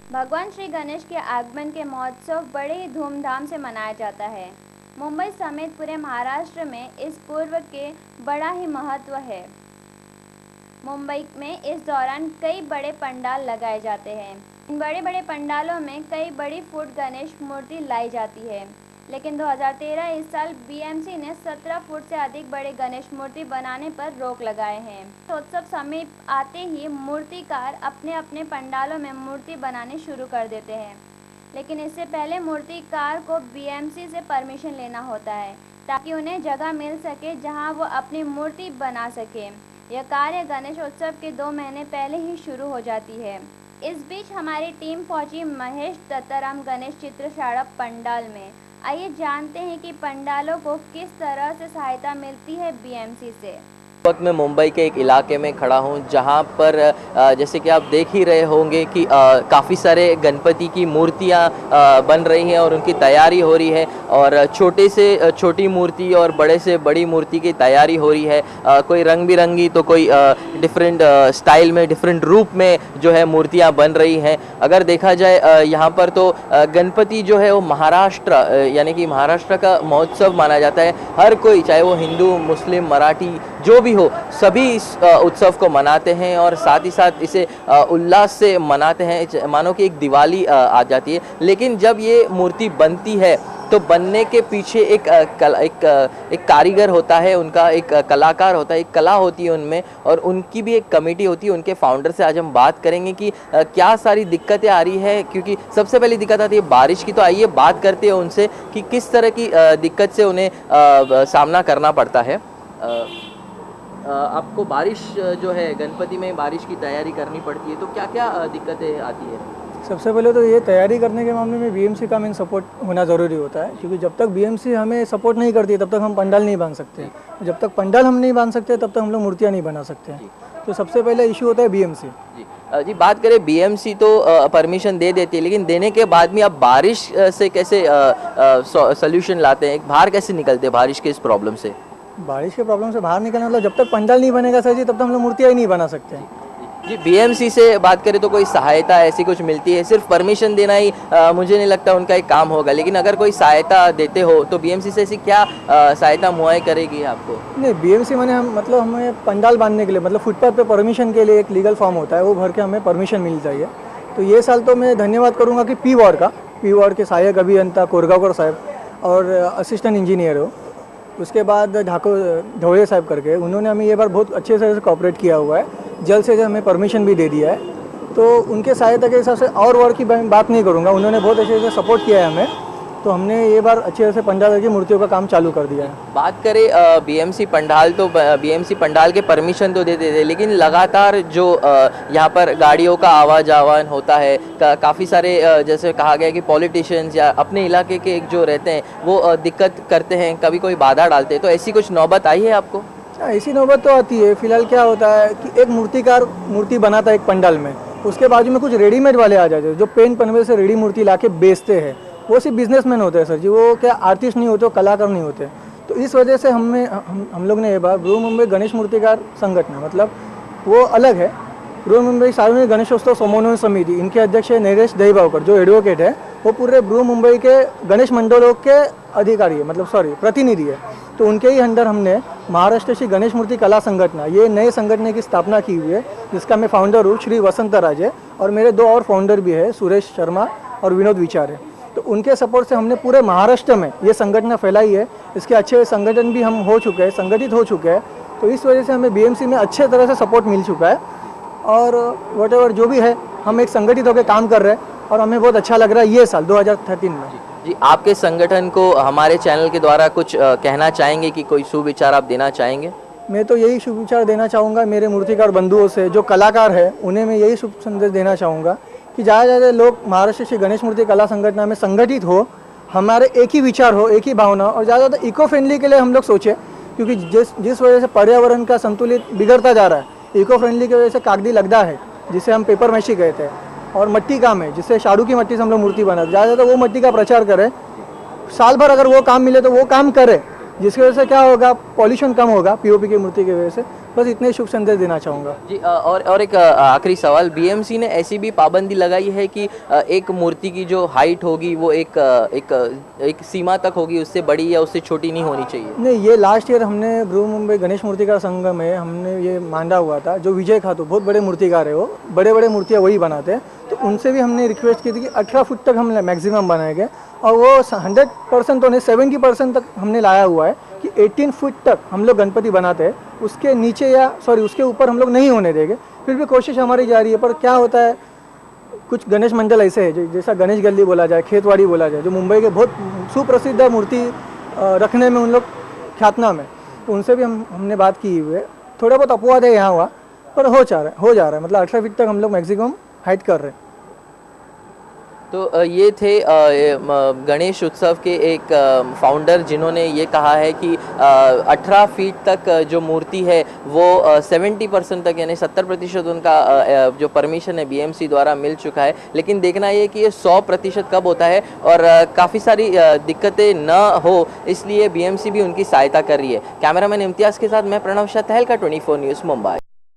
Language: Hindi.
भगवान श्री गणेश के आगमन के महोत्सव बड़े ही धूमधाम से मनाया जाता है। मुंबई समेत पूरे महाराष्ट्र में इस पर्व के बड़ा ही महत्व है। मुंबई में इस दौरान कई बड़े पंडाल लगाए जाते हैं। इन बड़े बड़े पंडालों में कई बड़ी फुट गणेश मूर्ति लाई जाती है, लेकिन 2013 इस साल बीएमसी ने 17 फुट से अधिक बड़े गणेश मूर्ति बनाने पर रोक लगाए हैं। उत्सव समीप आते ही मूर्तिकार अपने अपने पंडालों में मूर्ति बनाने शुरू कर देते हैं, लेकिन इससे पहले मूर्तिकार को बीएमसी से परमिशन लेना होता है ताकि उन्हें जगह मिल सके जहां वो अपनी मूर्ति बना सके। यह कार्य गणेश उत्सव के 2 महीने पहले ही शुरू हो जाती है। इस बीच हमारी टीम पहुंची महेश दत्ताराम गणेश चित्रशाला पंडाल में। आइए जानते हैं कि पंडालों को किस तरह से सहायता मिलती है बीएमसी से। वक्त मैं मुंबई के एक इलाके में खड़ा हूं जहां पर जैसे कि आप देख ही रहे होंगे कि काफ़ी सारे गणपति की मूर्तियां बन रही हैं और उनकी तैयारी हो रही है, और छोटे से छोटी मूर्ति और बड़े से बड़ी मूर्ति की तैयारी हो रही है। कोई रंग बिरंगी तो कोई डिफरेंट स्टाइल में, डिफरेंट रूप में जो है मूर्तियां बन रही हैं। अगर देखा जाए यहाँ पर तो गणपति जो है वो महाराष्ट्र यानी कि महाराष्ट्र का महोत्सव माना जाता है। हर कोई, चाहे वो हिंदू, मुस्लिम, मराठी जो भी हो, सभी इस उत्सव को मनाते हैं और साथ ही साथ इसे उल्लास से मनाते हैं, मानो कि एक दिवाली आ जाती है। लेकिन जब ये मूर्ति बनती है तो बनने के पीछे एक कारीगर होता है, उनका एक कलाकार होता है, एक कला होती है उनमें, और उनकी भी एक कमेटी होती है। उनके फाउंडर से आज हम बात करेंगे कि क्या सारी दिक्कतें आ रही है, क्योंकि सबसे पहली दिक्कत आती है बारिश की। तो आइए बात करते हैं उनसे कि किस तरह की दिक्कत से उन्हें सामना करना पड़ता है। आपको बारिश जो है, गणपति में बारिश की तैयारी करनी पड़ती है, तो क्या क्या दिक्कतें आती है? सबसे पहले तो ये तैयारी करने के मामले में बीएमसी का मेन सपोर्ट होना ज़रूरी होता है, क्योंकि जब तक बीएमसी हमें सपोर्ट नहीं करती है तब तक हम पंडाल नहीं बांध सकते। जब तक पंडाल हम नहीं बांध सकते तब तक हम लोग मूर्तियाँ नहीं बना सकते। तो सबसे पहले इशू होता है बीएमसी। जी, बात करें बीएमसी तो परमिशन दे देती है, लेकिन देने के बाद भी आप बारिश से कैसे सोल्यूशन लाते हैं? बाहर कैसे निकलते हैं बारिश के इस प्रॉब्लम से? बारिश के प्रॉब्लम से बाहर निकलने मतलब जब तक पंडाल नहीं बनेगा सर जी, तब तक हम लोग मूर्तियाँ ही नहीं बना सकते। जी, बीएमसी से बात करें तो कोई सहायता ऐसी कुछ मिलती है? सिर्फ परमिशन देना ही मुझे नहीं लगता उनका एक काम होगा, लेकिन अगर कोई सहायता देते हो तो बीएमसी से ऐसी क्या सहायता मुहैया करेगी आपको? नहीं, बीएमसी मैंने हमें पंडाल बांधने के लिए, मतलब फुटपाथ पे परमिशन के लिए एक लीगल फॉर्म होता है, वो भर के हमें परमिशन मिल जाइए। तो ये साल तो मैं धन्यवाद करूँगा कि पी वार्ड के सहायक अभियंता कोरगावकर साहब और असिस्टेंट इंजीनियर हो, उसके बाद ढोले साहब करके, उन्होंने हमें ये बार बहुत अच्छे से कोऑपरेट किया हुआ है। जल्द से जल्द हमें परमिशन भी दे दिया है। तो उनके सहायता के हिसाब से और वर्ड की बात नहीं करूँगा, उन्होंने बहुत अच्छे से सपोर्ट किया है हमें। तो हमने ये बार अच्छे से पंडाल की मूर्तियों का काम चालू कर दिया है। बात करें बीएमसी पंडाल, तो बीएमसी पंडाल के परमिशन तो देते थे, लेकिन लगातार जो यहाँ पर गाड़ियों का आवाजावान होता है, काफ़ी सारे जैसे कहा गया कि पॉलिटिशियंस या अपने इलाके के जो रहते हैं वो दिक्कत करते हैं, कभी कोई बाधा डालते हैं। तो ऐसी कुछ नौबत आई है आपको? ऐसी नौबत तो आती है। फिलहाल क्या होता है कि एक मूर्तिकार मूर्ति बनाता है एक पंडाल में, उसके बाजू में कुछ रेडीमेड वाले आ जाते हैं जो पेन पनवे से रेडी मूर्ति ला के बेचते हैं। वो सिर्फ बिजनेसमैन होते हैं सर जी, वो क्या आर्टिस्ट नहीं होते, कलाकार नहीं होते। तो इस वजह से हम लोग ने ये बार ब्रू मुंबई गणेश मूर्तिकार संगठन, मतलब वो अलग है, ब्रू मुंबई सार्वजनिक गणेशोत्सव समन्वय समिति, इनके अध्यक्ष है नरेश दहीबावकर जो एडवोकेट है। वो पूरे ब्रू मुंबई के गणेश मंडलों के अधिकारी है, मतलब प्रतिनिधि है। तो उनके ही अंडर हमने महाराष्ट्र श्री गणेश मूर्ति कला संगठन, ये नए संगठन की स्थापना की हुई है, जिसका मैं फाउंडर हूँ श्री वसंत राजे, और मेरे 2 और फाउंडर भी है, सुरेश शर्मा और विनोद विचारे। तो उनके सपोर्ट से हमने पूरे महाराष्ट्र में ये संगठन फैलाई है। इसके अच्छे संगठन भी हम हो चुके हैं, संगठित हो चुके हैं। तो इस वजह से हमें बीएमसी में अच्छे तरह से सपोर्ट मिल चुका है, और वॉटेवर जो भी है हम एक संगठित होकर काम कर रहे हैं, और हमें बहुत अच्छा लग रहा है ये साल 2013 में। जी, आपके संगठन को हमारे चैनल के द्वारा कुछ कहना चाहेंगे कि कोई सुविचार आप देना चाहेंगे? मैं तो यही शुभ विचार देना चाहूँगा मेरे मूर्तिकार बंधुओं से, जो कलाकार है उन्हें मैं यही शुभ संदेश देना चाहूँगा कि ज़्यादा से ज़्यादा लोग महाराष्ट्र श्री गणेश मूर्ति कला संगठन में संगठित हो, हमारे एक ही विचार हो, एक ही भावना, और ज़्यादा ज़्यादा इको फ्रेंडली के लिए हम लोग सोचें, क्योंकि जिस वजह से पर्यावरण का संतुलित बिगड़ता जा रहा है, इको फ्रेंडली की वजह से कागदी लगदा है जिसे हम पेपर मैशी कहते हैं, और मट्टी काम है जिससे शाड़ू की मट्टी से हम लोग मूर्ति बनाते, ज़्यादा ज़्यादा वो मट्टी का प्रचार करें। साल भर अगर वो काम मिले तो वो काम करें, जिसकी वजह से क्या होगा, पॉल्यूशन कम होगा पीओपी की मूर्ति की वजह से, बस इतने ही शुभ संदेश देना चाहूँगा। जी और एक आखिरी सवाल, बीएमसी ने ऐसी भी पाबंदी लगाई है कि एक मूर्ति की जो हाइट होगी वो एक सीमा तक होगी, उससे बड़ी या उससे छोटी नहीं होनी चाहिए? नहीं, ये लास्ट ईयर हमने बृहमुंबई गणेश मूर्तिकार संघ में हमने ये मांगा हुआ था। जो विजय खातू बहुत बड़े मूर्तिकार है, वो बड़े बड़े मूर्तियाँ वही बनाते हैं, तो उनसे भी हमने रिक्वेस्ट की थी कि 18 फुट तक हम मैक्सिमम बनाएंगे, और वो 100% तो नहीं 70% तक हमने लाया हुआ है कि 18 फुट तक हम लोग गणपति बनाते हैं, उसके नीचे या उसके ऊपर हम लोग नहीं होने देंगे। फिर भी कोशिश हमारी जारी है, पर क्या होता है कुछ गणेश मंडल ऐसे है जैसा गणेश गली बोला जाए, खेतवाड़ी बोला जाए, जो मुंबई के बहुत सुप्रसिद्ध है मूर्ति रखने में, उन लोग ख्यातनाम है, तो उनसे भी हमने बात की हुई है। थोड़ा बहुत अपवाद है यहाँ हुआ, पर हो जा रहा है, मतलब 18 फीट तक हम लोग मैक्सिमम हाइट कर रहे हैं। तो ये थे गणेश उत्सव के एक फाउंडर, जिन्होंने ये कहा है कि 18 फीट तक जो मूर्ति है वो 70% तक यानी 70% उनका जो परमिशन है बीएमसी द्वारा मिल चुका है, लेकिन देखना ये कि ये 100% कब होता है, और काफ़ी सारी दिक्कतें न हो इसलिए बीएमसी भी उनकी सहायता कर रही है। कैमरामैन इम्तियाज़ के साथ मैं प्रणव शाह, तहलका 24 न्यूज़, मुंबई।